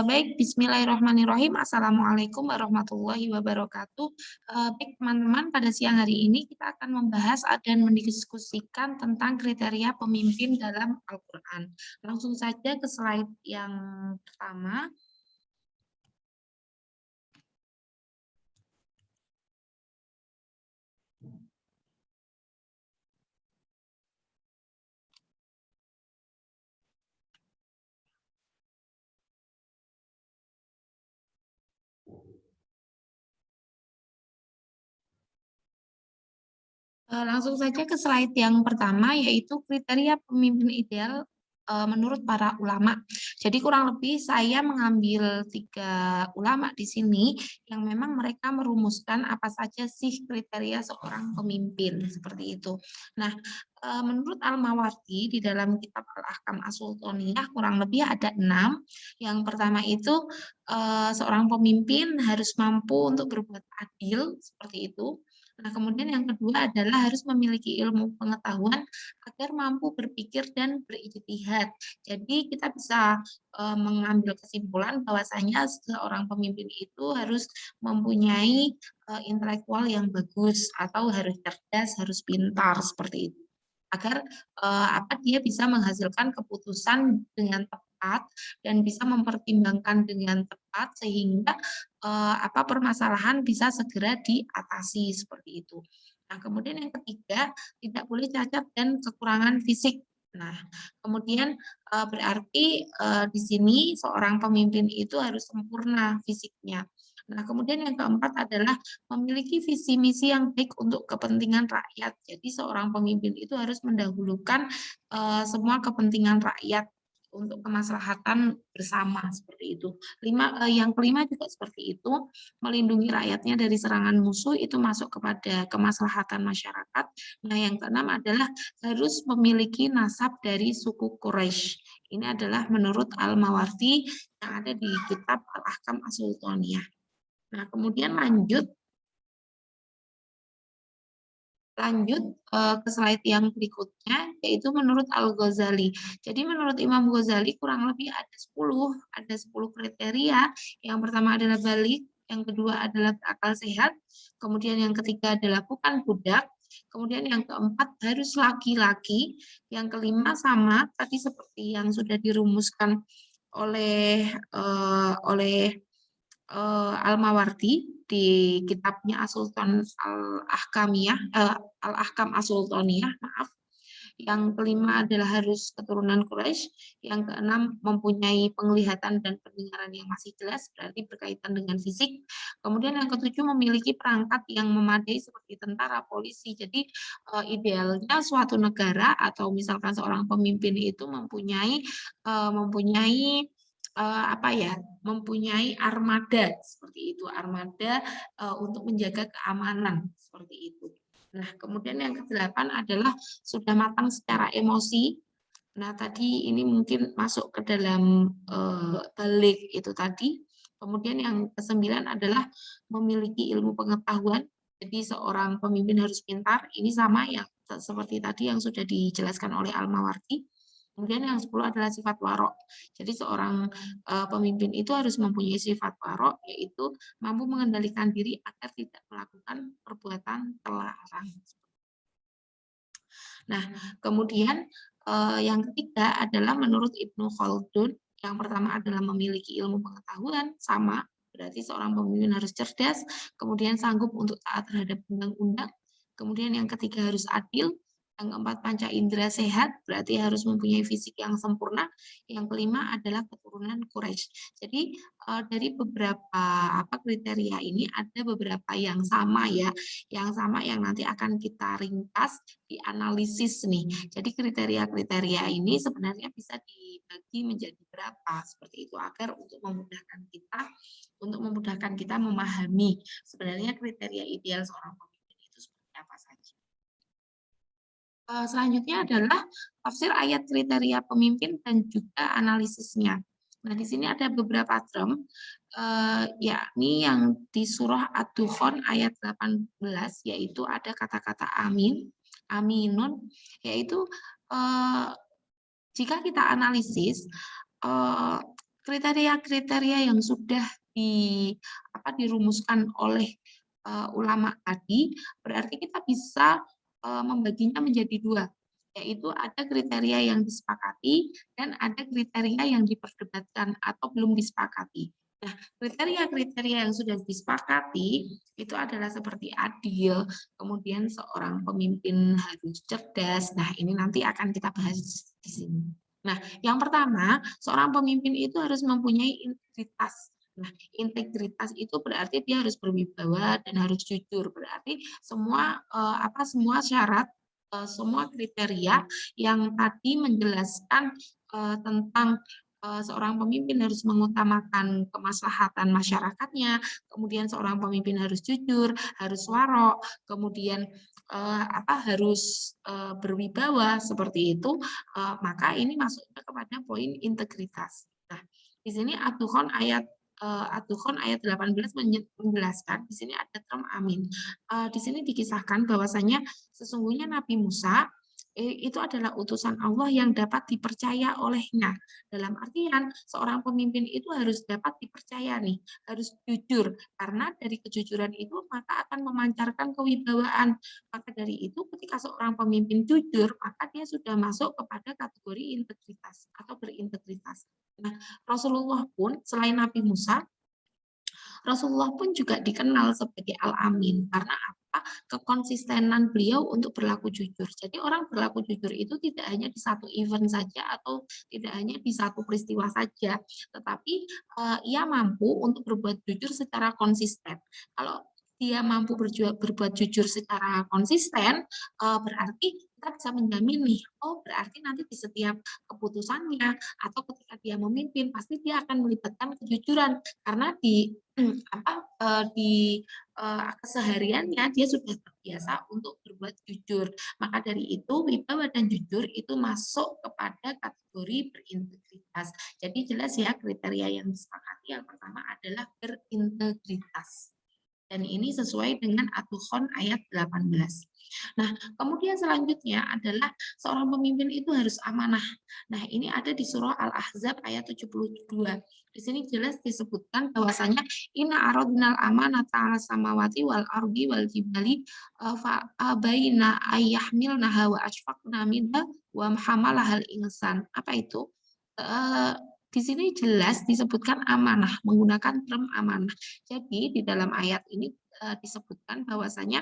Baik, Bismillahirrahmanirrahim. Assalamualaikum warahmatullahi wabarakatuh. Baik, teman-teman, pada siang hari ini kita akan membahas dan mendiskusikan tentang kriteria pemimpin dalam Al-Quran. Langsung saja ke slide yang pertama. Langsung saja ke slide yang pertama, yaitu kriteria pemimpin ideal menurut para ulama. Jadi kurang lebih saya mengambil 3 ulama di sini yang memang mereka merumuskan apa saja sih kriteria seorang pemimpin seperti itu. Nah, menurut Al-Mawardi di dalam kitab Al-Ahkam As-Sultaniyah kurang lebih ada 6. Yang pertama itu seorang pemimpin harus mampu untuk berbuat adil seperti itu. Nah, kemudian yang kedua adalah harus memiliki ilmu pengetahuan agar mampu berpikir dan berijtihad. Jadi kita bisa mengambil kesimpulan bahwasanya seorang pemimpin itu harus mempunyai intelektual yang bagus atau harus cerdas, harus pintar seperti itu. Agar dia bisa menghasilkan keputusan dengan tepat dan bisa mempertimbangkan dengan tepat sehingga permasalahan bisa segera diatasi seperti itu. Nah, kemudian yang ketiga, tidak boleh cacat dan kekurangan fisik. Nah, kemudian berarti di sini seorang pemimpin itu harus sempurna fisiknya. Nah, kemudian yang keempat adalah memiliki visi misi yang baik untuk kepentingan rakyat. Jadi seorang pemimpin itu harus mendahulukan semua kepentingan rakyat untuk kemaslahatan bersama seperti itu. Yang kelima juga seperti itu, melindungi rakyatnya dari serangan musuh itu masuk kepada kemaslahatan masyarakat. Nah, yang keenam adalah harus memiliki nasab dari suku Quraisy. Ini adalah menurut Al-Mawardi yang ada di kitab Al-Ahkam As-Sultaniyah. Nah, kemudian lanjut ke slide yang berikutnya, yaitu menurut Al-Ghazali. Jadi menurut Imam Ghazali kurang lebih ada 10 kriteria. Yang pertama adalah balik, yang kedua adalah berakal sehat, kemudian yang ketiga adalah bukan budak, kemudian yang keempat harus laki-laki, yang kelima sama tadi seperti yang sudah dirumuskan oleh Al-Mawardi di kitabnya As-Sultan Al-Ahkamiyah, Al-Ahkam As-Sultaniyah, maaf. Yang kelima adalah harus keturunan Quraisy. Yang keenam mempunyai penglihatan dan pendengaran yang masih jelas, berarti berkaitan dengan fisik. Kemudian yang ketujuh memiliki perangkat yang memadai seperti tentara, polisi. Jadi idealnya suatu negara atau misalkan seorang pemimpin itu mempunyai mempunyai armada seperti itu, armada untuk menjaga keamanan seperti itu. Nah, kemudian yang ke-8 adalah sudah matang secara emosi. Nah, tadi ini mungkin masuk ke dalam balik itu tadi. Kemudian yang ke-9 adalah memiliki ilmu pengetahuan. Jadi seorang pemimpin harus pintar. Ini sama ya seperti tadi yang sudah dijelaskan oleh Al-Mawardi. Kemudian yang 10 adalah sifat warok. Jadi seorang pemimpin itu harus mempunyai sifat warok, yaitu mampu mengendalikan diri agar tidak melakukan perbuatan terlarang. Nah, kemudian yang ketiga adalah menurut Ibnu Khaldun, yang pertama adalah memiliki ilmu pengetahuan, sama, berarti seorang pemimpin harus cerdas, kemudian sanggup untuk taat terhadap undang-undang, kemudian yang ketiga harus adil, yang keempat panca indera sehat, berarti harus mempunyai fisik yang sempurna, yang kelima adalah keturunan Quraisy. Jadi dari beberapa kriteria ini ada beberapa yang sama ya, yang nanti akan kita ringkas dianalisis nih. Jadi kriteria-kriteria ini sebenarnya bisa dibagi menjadi berapa seperti itu agar untuk memudahkan kita memahami sebenarnya kriteria ideal seorang pemimpin itu seperti apa saja. Selanjutnya adalah tafsir ayat kriteria pemimpin dan juga analisisnya. Nah, di sini ada beberapa term, yakni yang di surah Ad-Dukhan ayat 18, yaitu ada kata-kata amin, aminun, yaitu jika kita analisis, kriteria-kriteria yang sudah dirumuskan oleh ulama tadi, berarti kita bisa membaginya menjadi dua, yaitu ada kriteria yang disepakati dan ada kriteria yang diperdebatkan atau belum disepakati. Nah, kriteria-kriteria yang sudah disepakati itu adalah seperti adil, kemudian seorang pemimpin harus cerdas. Nah, ini nanti akan kita bahas di sini. Nah, yang pertama, seorang pemimpin itu harus mempunyai integritas. Nah, integritas itu berarti dia harus berwibawa dan harus jujur. Berarti semua syarat, semua kriteria yang tadi menjelaskan tentang seorang pemimpin harus mengutamakan kemaslahatan masyarakatnya, kemudian seorang pemimpin harus jujur, harus warok, kemudian harus berwibawa seperti itu, maka ini masuknya kepada poin integritas. Nah, di sini At-Dukhan ayat 18 menjelaskan, di sini ada term amin. Di sini dikisahkan bahwasanya sesungguhnya Nabi Musa itu adalah utusan Allah yang dapat dipercaya olehnya. Dalam artian, seorang pemimpin itu harus dapat dipercaya nih, harus jujur, karena dari kejujuran itu maka akan memancarkan kewibawaan. Maka dari itu, ketika seorang pemimpin jujur, maka dia sudah masuk kepada kategori integritas atau berintegritas. Nah, Rasulullah pun selain Nabi Musa, Rasulullah pun juga dikenal sebagai Al-Amin karena apa? Kekonsistenan beliau untuk berlaku jujur. Jadi orang berlaku jujur itu tidak hanya di satu event saja atau tidak hanya di satu peristiwa saja, tetapi ia mampu untuk berbuat jujur secara konsisten. Kalau dia mampu berbuat jujur secara konsisten, berarti kita bisa menjamin nih, oh berarti nanti di setiap keputusannya atau ketika dia memimpin pasti dia akan melibatkan kejujuran karena di kesehariannya dia sudah terbiasa untuk berbuat jujur. Maka dari itu wibawa dan jujur itu masuk kepada kategori berintegritas. Jadi jelas ya kriteria yang disepakati yang pertama adalah berintegritas. Dan ini sesuai dengan At-Dukhan ayat 18. Nah, kemudian selanjutnya adalah seorang pemimpin itu harus amanah. Nah, ini ada di surah Al-Ahzab ayat 72. Di sini jelas disebutkan bahwasanya inna aradnal amanata 'alas samawati wal ardi wal jibali fa abaina ayyahmilnaha wa ashfaqna minha wa hamalahal insan. Apa itu? Di sini jelas disebutkan amanah, menggunakan term amanah. Jadi di dalam ayat ini disebutkan bahwasanya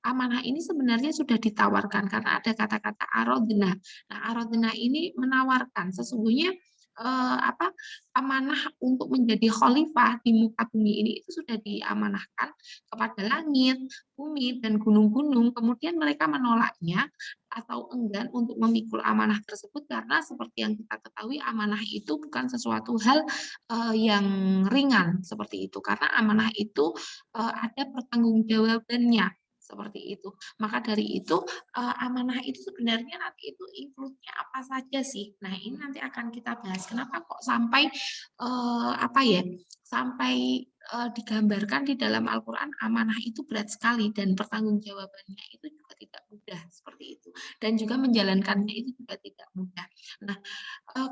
amanah ini sebenarnya sudah ditawarkan karena ada kata-kata arodna. Nah, arodna ini menawarkan sesungguhnya amanah untuk menjadi khalifah di muka bumi ini itu sudah diamanahkan kepada langit, bumi, dan gunung-gunung. Kemudian mereka menolaknya atau enggan untuk memikul amanah tersebut karena seperti yang kita ketahui amanah itu bukan sesuatu hal yang ringan seperti itu karena amanah itu ada pertanggungjawabannya seperti itu. Maka dari itu amanah itu sebenarnya nanti itu include-nya apa saja sih? Nah, ini nanti akan kita bahas. Kenapa kok sampai sampai digambarkan di dalam Al-Qur'an amanah itu berat sekali dan pertanggungjawabannya itu juga tidak mudah seperti itu. Dan juga menjalankannya itu juga tidak mudah. Nah,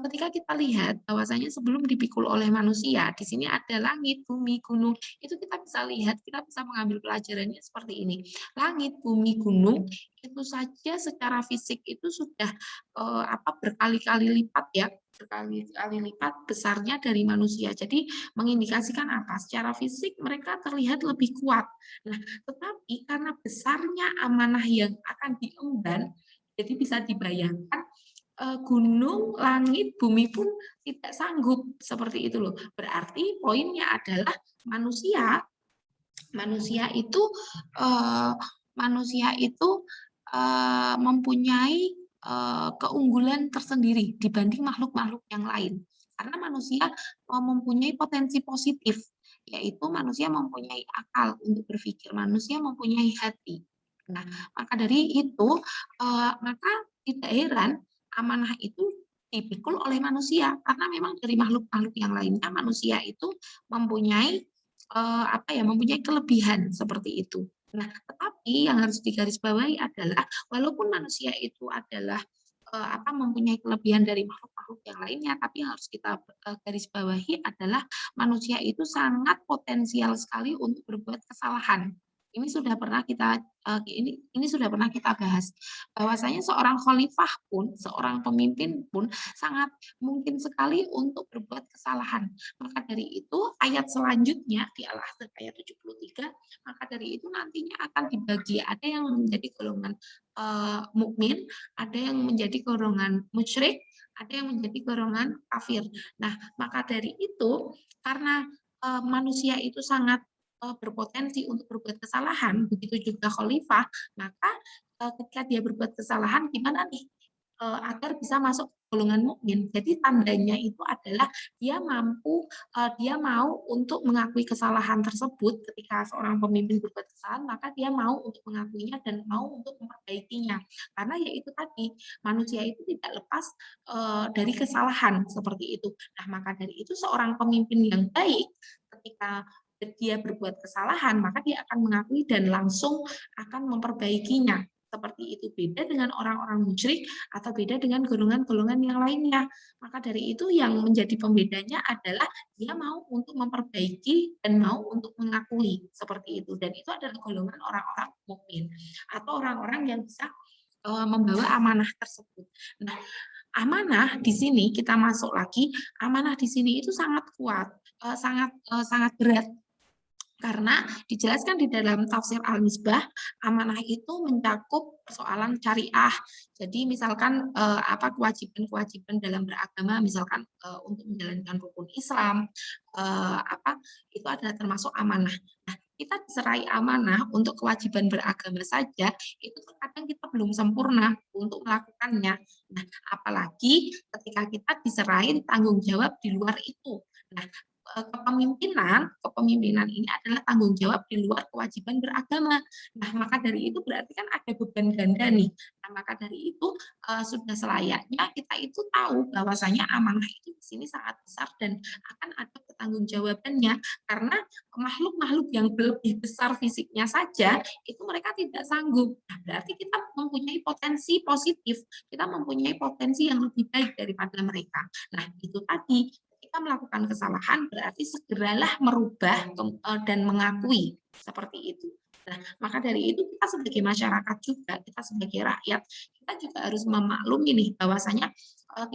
ketika kita lihat bahwasanya sebelum dipikul oleh manusia, di sini ada langit, bumi, gunung, itu kita bisa lihat, kita bisa mengambil pelajarannya seperti ini. Langit, bumi, gunung, itu saja secara fisik itu sudah berkali-kali lipat ya, berkali-kali lipat besarnya dari manusia. Jadi mengindikasikan apa? Secara fisik mereka terlihat lebih kuat. Nah, tetapi karena besarnya amanah yang akan diemban, jadi bisa dibayangkan gunung, langit, bumi pun tidak sanggup seperti itu loh. Berarti poinnya adalah manusia, manusia itu uh, manusia itu mempunyai keunggulan tersendiri dibanding makhluk-makhluk yang lain. Karena manusia mempunyai potensi positif, yaitu manusia mempunyai akal untuk berpikir, manusia mempunyai hati. Nah, maka dari itu, maka tidak heran amanah itu dipikul oleh manusia karena memang dari makhluk-makhluk yang lainnya manusia itu mempunyai mempunyai kelebihan seperti itu. Nah, tetapi yang harus digarisbawahi adalah walaupun manusia itu adalah mempunyai kelebihan dari makhluk-makhluk yang lainnya, tapi yang harus kita garis bawahi adalah manusia itu sangat potensial sekali untuk berbuat kesalahan. Ini sudah pernah kita ini sudah pernah kita bahas bahwasanya seorang khalifah pun, seorang pemimpin pun sangat mungkin sekali untuk berbuat kesalahan. Maka dari itu ayat selanjutnya di Al-Ahzab ayat 73, maka dari itu nantinya akan dibagi, ada yang menjadi golongan mukmin, ada yang menjadi golongan musyrik, ada yang menjadi golongan kafir. Nah, maka dari itu karena manusia itu sangat berpotensi untuk berbuat kesalahan, begitu juga khalifah, maka ketika dia berbuat kesalahan gimana nih agar bisa masuk golongan mukmin. Jadi tandanya itu adalah dia mau untuk mengakui kesalahan tersebut. Ketika seorang pemimpin berbuat kesalahan, maka dia mau untuk mengakuinya dan mau untuk memperbaikinya. Karena ya itu tadi, manusia itu tidak lepas dari kesalahan seperti itu. Nah, maka dari itu seorang pemimpin yang baik ketika dia berbuat kesalahan, maka dia akan mengakui dan langsung akan memperbaikinya. Seperti itu, beda dengan orang-orang musyrik atau beda dengan golongan-golongan yang lainnya. Maka dari itu yang menjadi pembedanya adalah dia mau untuk memperbaiki dan mau untuk mengakui seperti itu. Dan itu adalah golongan orang-orang mukmin atau orang-orang yang bisa membawa amanah tersebut. Nah, amanah di sini kita masuk lagi, amanah di sini itu sangat kuat, sangat berat. Karena dijelaskan di dalam tafsir Al-Misbah, amanah itu mencakup persoalan syariah. Jadi misalkan kewajiban-kewajiban dalam beragama, misalkan untuk menjalankan rukun Islam, itu adalah termasuk amanah. Nah, kita diserai amanah untuk kewajiban beragama saja, itu terkadang kita belum sempurna untuk melakukannya. Nah, apalagi ketika kita diserai tanggung jawab di luar itu. Nah, kepemimpinan ini adalah tanggung jawab di luar kewajiban beragama. Nah, maka dari itu berarti kan ada beban ganda nih. Nah, maka dari itu sudah selayaknya kita itu tahu bahwasanya amanah itu di sini sangat besar dan akan ada pertanggungjawabannya karena makhluk-makhluk yang lebih besar fisiknya saja itu mereka tidak sanggup. Nah, berarti kita mempunyai potensi positif, kita mempunyai potensi yang lebih baik daripada mereka. Nah, itu tadi kita melakukan kesalahan berarti segeralah merubah dan mengakui seperti itu. Nah, maka dari itu kita sebagai masyarakat juga, kita sebagai rakyat, kita juga harus memaklumi nih bahwasanya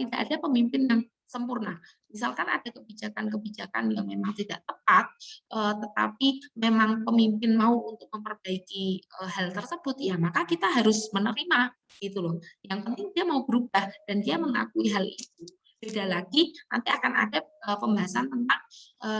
tidak ada pemimpin yang sempurna. Misalkan ada kebijakan-kebijakan yang memang tidak tepat, tetapi memang pemimpin mau untuk memperbaiki hal tersebut, ya maka kita harus menerima gitu loh. Yang penting dia mau berubah dan dia mengakui hal itu. Beda lagi nanti akan ada pembahasan tentang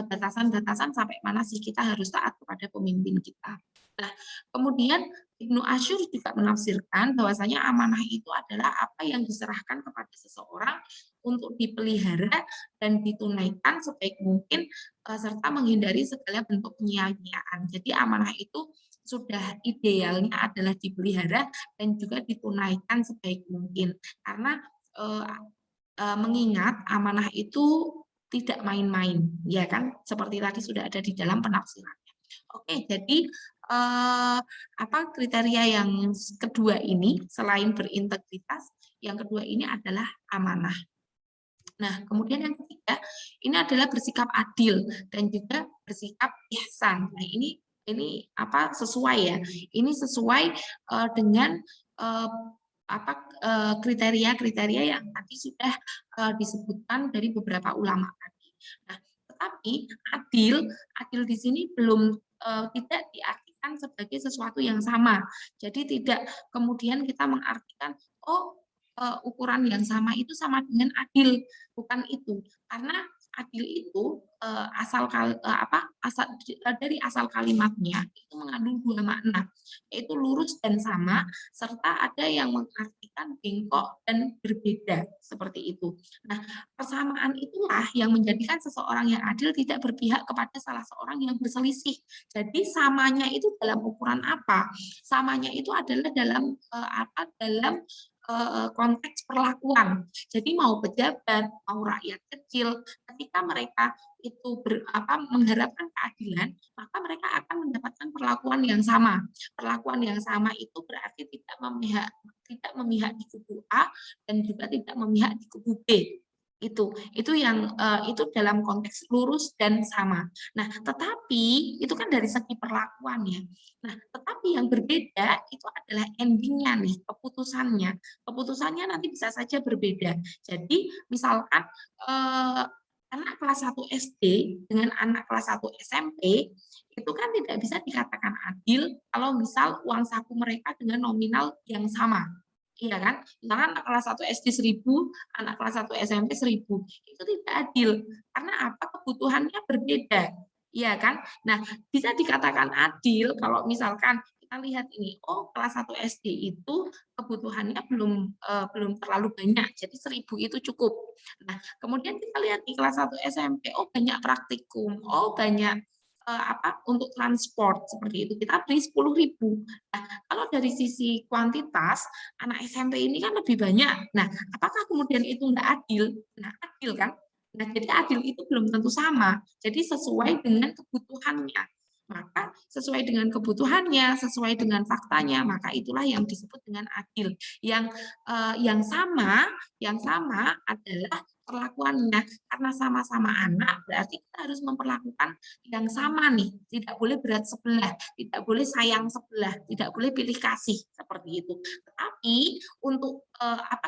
batasan-batasan sampai mana sih kita harus taat kepada pemimpin kita. Nah, kemudian Ibnu Asyur juga menafsirkan bahwasanya amanah itu adalah apa yang diserahkan kepada seseorang untuk dipelihara dan ditunaikan sebaik mungkin serta menghindari segala bentuk penyia-nyiaan. Jadi amanah itu sudah idealnya adalah dipelihara dan juga ditunaikan sebaik mungkin karena mengingat amanah itu tidak main-main, ya kan? Seperti tadi sudah ada di dalam penafsirannya. Oke, jadi kriteria yang kedua ini selain berintegritas, yang kedua ini adalah amanah. Nah, kemudian yang ketiga ini adalah bersikap adil dan juga bersikap ihsan. Nah, ini sesuai ya? Ini sesuai dengan kriteria-kriteria yang tadi sudah disebutkan dari beberapa ulama tadi. Nah, tetapi adil di sini belum tidak diartikan sebagai sesuatu yang sama. Jadi tidak kemudian kita mengartikan ukuran yang sama itu sama dengan adil, bukan itu. Karena adil itu dari asal kalimatnya itu mengandung dua makna, yaitu lurus dan sama, serta ada yang mengartikan bengkok dan berbeda seperti itu. Nah, persamaan itulah yang menjadikan seseorang yang adil tidak berpihak kepada salah seorang yang berselisih. Jadi samanya itu dalam ukuran apa? Samanya itu adalah dalam konteks perlakuan. Jadi mau pejabat, mau rakyat kecil, ketika mereka itu mengharapkan keadilan, maka mereka akan mendapatkan perlakuan yang sama. Perlakuan yang sama itu berarti tidak memihak di kubu A dan juga tidak memihak di kubu B. Itu yang itu dalam konteks lurus dan sama. Nah, tetapi itu kan dari segi perlakuan ya. Nah, tetapi yang berbeda itu adalah endingnya nih, keputusannya. Keputusannya nanti bisa saja berbeda. Jadi, misalkan anak kelas 1 SD dengan anak kelas 1 SMP itu kan tidak bisa dikatakan adil kalau misal uang saku mereka dengan nominal yang sama. Iya kan? Misalkan anak kelas 1 SD 1.000, anak kelas 1 SMP 1.000. Itu tidak adil. Karena apa? Kebutuhannya berbeda. Iya kan? Nah, bisa dikatakan adil kalau misalkan kita lihat ini, oh kelas 1 SD itu kebutuhannya belum terlalu banyak, jadi 1.000 itu cukup. Nah, kemudian kita lihat di kelas 1 SMP, oh banyak praktikum, oh banyak untuk transport seperti itu, kita beri 10.000. Nah, kalau dari sisi kuantitas, anak SMP ini kan lebih banyak. Nah, apakah kemudian itu enggak adil? Nah, adil kan? Nah, jadi adil itu belum tentu sama. Jadi sesuai dengan kebutuhannya. Maka sesuai dengan kebutuhannya, sesuai dengan faktanya, maka itulah yang disebut dengan adil. Yang sama adalah perlakuannya. Karena sama-sama anak, berarti kita harus memperlakukan yang sama nih. Tidak boleh berat sebelah, tidak boleh sayang sebelah, tidak boleh pilih kasih seperti itu. Tetapi untuk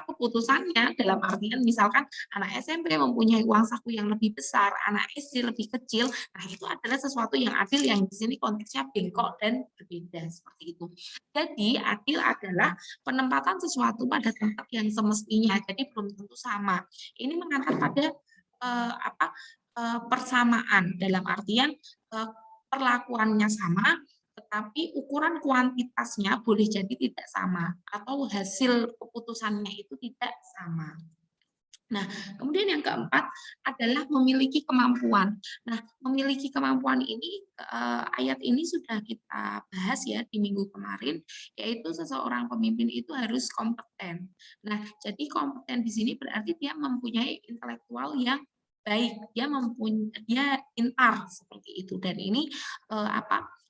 keputusannya dalam artian misalkan anak SMP mempunyai uang saku yang lebih besar, anak SD lebih kecil, nah itu adalah sesuatu yang adil yang di sini konteksnya bengkok dan berbeda seperti itu. Jadi adil adalah penempatan sesuatu pada tempat yang semestinya, jadi belum tentu sama. Ini mengantar pada persamaan dalam artian perlakuannya sama, tetapi ukuran kuantitasnya boleh jadi tidak sama atau hasil keputusannya itu tidak sama. Nah, kemudian yang keempat adalah memiliki kemampuan. Nah, memiliki kemampuan ini, ayat ini sudah kita bahas ya di minggu kemarin, yaitu seseorang pemimpin itu harus kompeten. Nah, jadi kompeten di sini berarti dia mempunyai intelektual yang baik, dia pintar seperti itu. Dan ini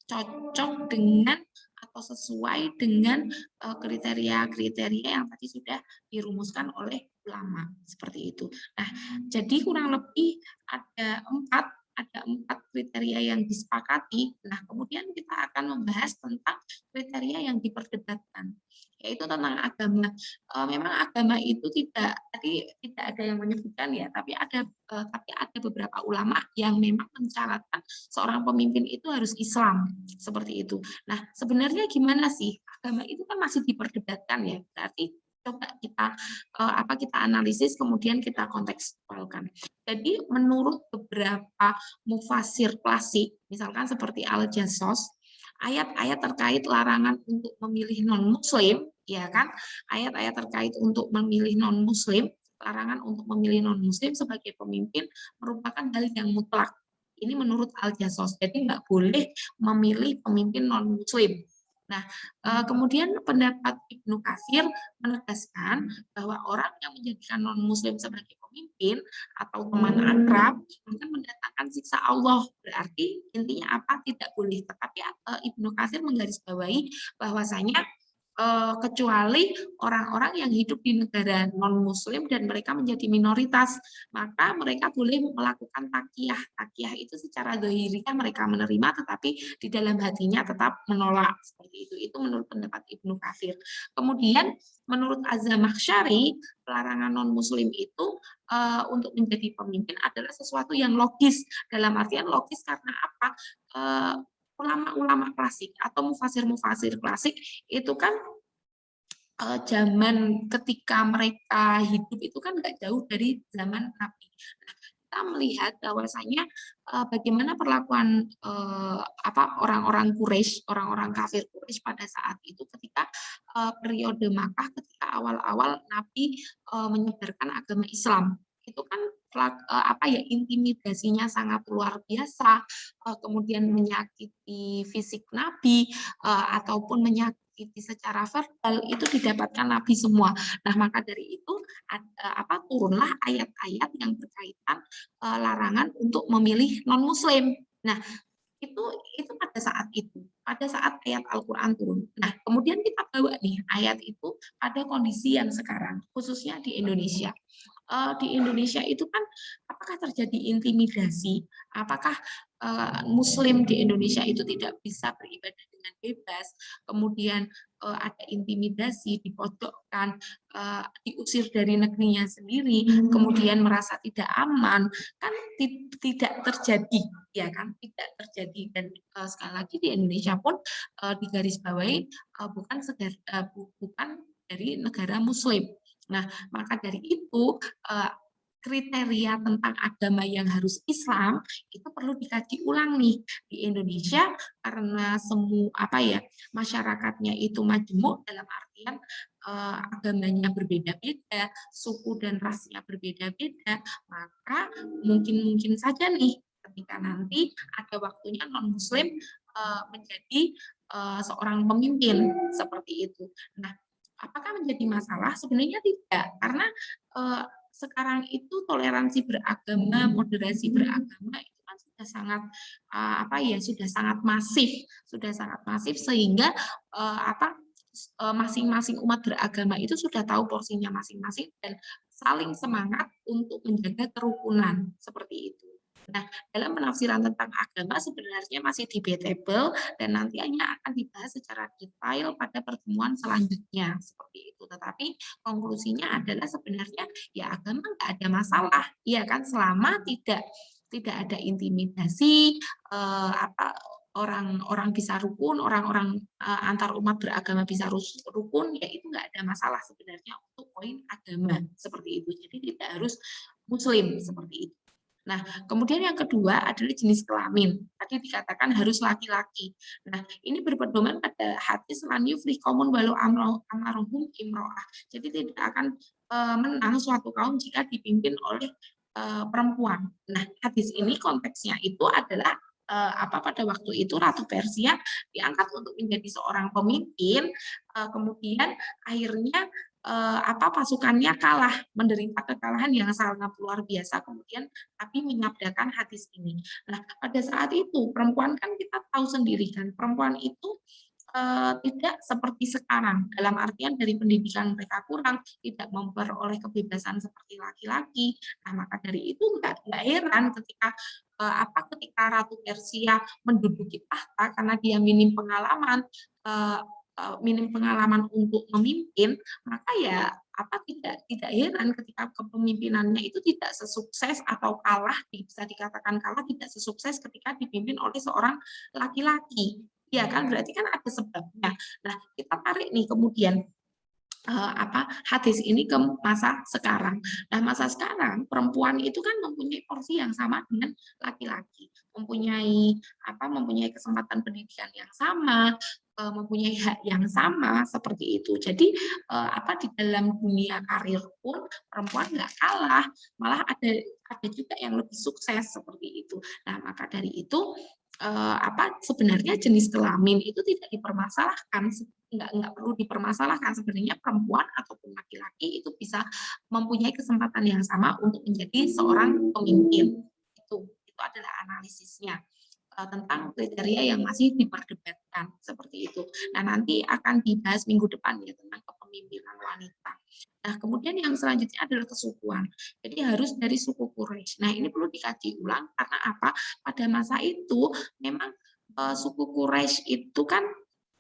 cocok dengan atau sesuai dengan kriteria-kriteria yang tadi sudah dirumuskan oleh ulama seperti itu. Nah, jadi kurang lebih ada empat kriteria yang disepakati. Nah, kemudian kita akan membahas tentang kriteria yang diperdebatkan, yaitu tentang agama. Memang agama itu tidak ada yang menyebutkan ya, tapi ada beberapa ulama yang memang mencatatkan seorang pemimpin itu harus Islam seperti itu. Nah, sebenarnya gimana sih? Agama itu kan masih diperdebatkan ya. Berarti coba kita analisis kemudian kita kontekstualkan. Jadi menurut beberapa mufasir klasik, misalkan seperti Al-Jassos, ayat-ayat terkait larangan untuk memilih non-muslim, ya kan? Ayat-ayat terkait untuk memilih non-muslim, larangan untuk memilih non-muslim sebagai pemimpin merupakan hal yang mutlak. Ini menurut Al-Jassos. Jadi nggak boleh memilih pemimpin non-muslim. Nah, kemudian pendapat Ibnu Katsir menegaskan bahwa orang yang menjadikan non-muslim sebagai pemimpin atau teman akrab akan mendatangkan siksa Allah. Berarti intinya apa? Tidak boleh. Tetapi Ibnu Katsir menggarisbawahi bahwasanya kecuali orang-orang yang hidup di negara non-muslim dan mereka menjadi minoritas, maka mereka boleh melakukan takiyah. Takiyah itu secara zahirnya mereka menerima, tetapi di dalam hatinya tetap menolak. Seperti itu. Itu menurut pendapat Ibnu Katsir. Kemudian menurut Az-Zamakhsyari, pelarangan non-muslim itu untuk menjadi pemimpin adalah sesuatu yang logis. Dalam artian logis karena apa? Ulama-ulama klasik atau mufasir-mufasir klasik itu kan zaman ketika mereka hidup itu kan nggak jauh dari zaman Nabi. Nah, kita melihat bahwasanya bagaimana perlakuan orang-orang Quraisy, orang-orang kafir Quraisy pada saat itu ketika periode Makkah, ketika awal-awal Nabi menyebarkan agama Islam. Itu kan intimidasinya sangat luar biasa, kemudian menyakiti fisik Nabi ataupun menyakiti menyakiti secara verbal itu didapatkan Nabi semua. Nah, maka dari itu turunlah ayat-ayat yang berkaitan larangan untuk memilih non-Muslim. Nah, itu pada saat ayat Al-Quran turun. Nah, kemudian kita bawa nih ayat itu pada kondisi yang sekarang, khususnya di Indonesia. Di Indonesia itu kan apakah terjadi intimidasi? Apakah Muslim di Indonesia itu tidak bisa beribadah dengan bebas? Kemudian ada intimidasi, dipojokkan, diusir dari negerinya sendiri, kemudian merasa tidak aman, kan tidak terjadi, ya kan? Tidak terjadi. Dan sekali lagi di Indonesia pun digarisbawahi bukan dari negara Muslim. Nah, maka dari itu kriteria tentang agama yang harus Islam itu perlu dikaji ulang nih di Indonesia, karena masyarakatnya itu majemuk dalam artian agamanya berbeda-beda, suku dan rasnya berbeda-beda, maka mungkin saja nih ketika nanti ada waktunya non-Muslim menjadi seorang pemimpin seperti itu. Nah, apakah menjadi masalah? Sebenarnya tidak, karena sekarang itu toleransi beragama, moderasi beragama itu kan sudah sangat sangat masif sehingga masing-masing umat beragama itu sudah tahu porsinya masing-masing dan saling semangat untuk menjaga kerukunan seperti itu. Nah, dalam penafsiran tentang agama sebenarnya masih debatable dan nantinya akan dibahas secara detail pada pertemuan selanjutnya seperti itu. Tetapi konklusinya adalah sebenarnya ya agama nggak ada masalah, ya kan, selama tidak ada intimidasi, orang-orang bisa rukun, orang-orang antar umat beragama bisa rukun, ya itu nggak ada masalah sebenarnya untuk poin agama seperti itu. Jadi tidak harus Muslim seperti itu. Nah, kemudian yang kedua adalah jenis kelamin. Tadi dikatakan harus laki-laki. Nah, ini berpedoman pada hadis lan yuflih qaumun walau amarohum imro'ah. Jadi tidak akan menang suatu kaum jika dipimpin oleh perempuan. Nah, hadis ini konteksnya itu adalah pada waktu itu Ratu Persia diangkat untuk menjadi seorang pemimpin, kemudian akhirnya pasukannya kalah, menderita kekalahan yang sangat luar biasa, kemudian Nabi menyabdakan hadis ini. Nah, pada saat itu perempuan kan kita tahu sendiri kan, perempuan itu tidak seperti sekarang, dalam artian dari pendidikan mereka kurang, tidak memperoleh kebebasan seperti laki-laki. Nah, maka dari itu nggak heran ketika ketika Ratu Persia menduduki tahta karena dia minim pengalaman untuk memimpin, maka ya tidak heran ketika kepemimpinannya itu tidak sesukses atau kalah, bisa dikatakan kalah, tidak sesukses ketika dipimpin oleh seorang laki-laki. Ya kan, berarti kan ada sebabnya. Nah, kita tarik nih kemudian hadis ini ke masa sekarang. Nah, masa sekarang perempuan itu kan mempunyai porsi yang sama dengan laki-laki, mempunyai kesempatan pendidikan yang sama, mempunyai hak yang sama seperti itu. Jadi di dalam dunia karir pun perempuan nggak kalah, malah ada juga yang lebih sukses seperti itu. Nah, maka dari itu sebenarnya jenis kelamin itu tidak dipermasalahkan, nggak perlu dipermasalahkan. Sebenarnya perempuan ataupun laki-laki itu bisa mempunyai kesempatan yang sama untuk menjadi seorang pemimpin. Itu adalah analisisnya tentang kriteria yang masih diperdebatkan seperti itu. Nah, nanti akan dibahas minggu depan ya tentang kepemimpinan wanita. Nah, kemudian yang selanjutnya adalah kesukuan. Jadi harus dari suku Quraisy. Nah, ini perlu dikaji ulang karena apa? Pada masa itu memang suku Quraisy itu kan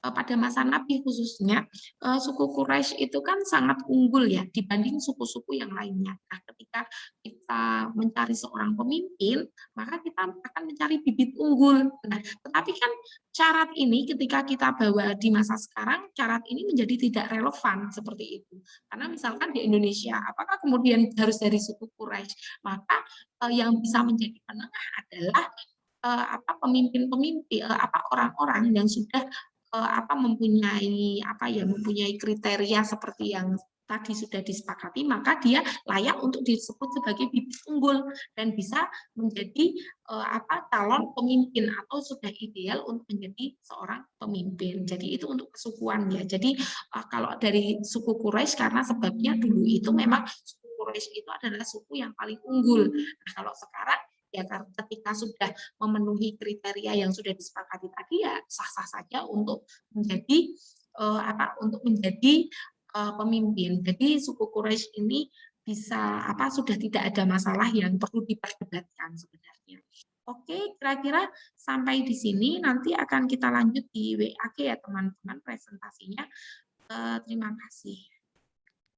pada masa Nabi khususnya, suku Quraisy itu kan sangat unggul ya dibanding suku-suku yang lainnya. Nah, ketika kita mencari seorang pemimpin, maka kita akan mencari bibit unggul. Nah, tetapi kan syarat ini ketika kita bawa di masa sekarang, syarat ini menjadi tidak relevan seperti itu. Karena misalkan di Indonesia, apakah kemudian harus dari suku Quraisy? Maka yang bisa menjadi penengah adalah pemimpin-pemimpin, orang-orang yang sudah mempunyai kriteria seperti yang tadi sudah disepakati, maka dia layak untuk disebut sebagai bibit unggul dan bisa menjadi calon pemimpin atau sudah ideal untuk menjadi seorang pemimpin. Jadi itu untuk kesukuan ya. Jadi kalau dari suku Quraisy karena sebabnya dulu itu memang suku Quraisy itu adalah suku yang paling unggul. Nah, kalau sekarang ya ketika sudah memenuhi kriteria yang sudah disepakati tadi ya sah-sah saja untuk menjadi untuk menjadi pemimpin. Jadi suku Quraisy ini bisa sudah tidak ada masalah yang perlu diperdebatkan sebenarnya. Oke, kira-kira sampai di sini nanti akan kita lanjut di WAG ya teman-teman presentasinya. Terima kasih.